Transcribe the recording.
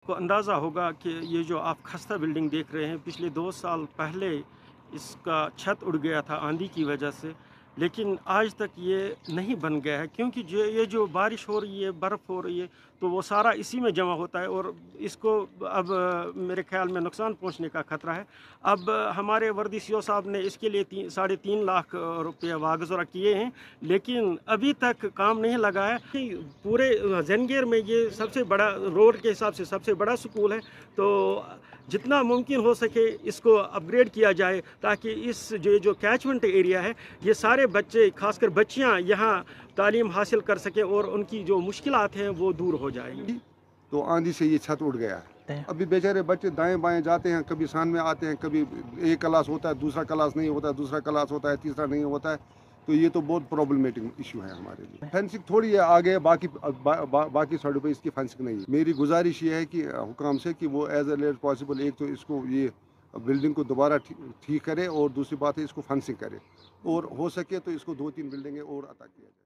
को अंदाज़ा होगा कि ये जो आप खस्ता बिल्डिंग देख रहे हैं, पिछले 2 साल पहले इसका छत उड़ गया था आंधी की वजह से, लेकिन आज तक ये नहीं बन गया है क्योंकि ये जो बारिश हो रही है, बर्फ़ हो रही है, तो वो सारा इसी में जमा होता है और इसको अब मेरे ख़्याल में नुकसान पहुँचने का ख़तरा है। अब हमारे वर्दी सीओ साहब ने इसके लिए साढ़े 3 लाख रुपये वागज़रा किए हैं, लेकिन अभी तक काम नहीं लगा है। कि पूरे ज़ेनगेर में ये सबसे बड़ा रोड के हिसाब से सबसे बड़ा स्कूल है, तो जितना मुमकिन हो सके इसको अपग्रेड किया जाए ताकि इस जो कैचमेंट एरिया है, ये सारे बच्चे खासकर बच्चियां यहाँ तालीम हासिल कर सकें और उनकी जो मुश्किलात हैं वो दूर हो जाएंगी। तो आंधी से ये छत उड़ गया है। अभी बेचारे बच्चे दाएं बाएं जाते हैं, कभी सामने आते हैं, कभी एक क्लास होता है, दूसरा क्लास नहीं होता है, दूसरा क्लास होता है, तीसरा नहीं होता है। तो ये तो बहुत प्रॉब्लमेटिक इशू है हमारे लिए। फेंसिंग थोड़ी है आगे, बाकी साइडों पे इसकी फेंसिंग नहीं है। मेरी गुजारिश ये है कि हुकाम से कि वो एज अर्ली एज पॉसिबल एक तो इसको ये बिल्डिंग को दोबारा ठीक करे और दूसरी बात है इसको फेंसिंग करे और हो सके तो इसको 2-3 बिल्डिंगें और अता किया जाए।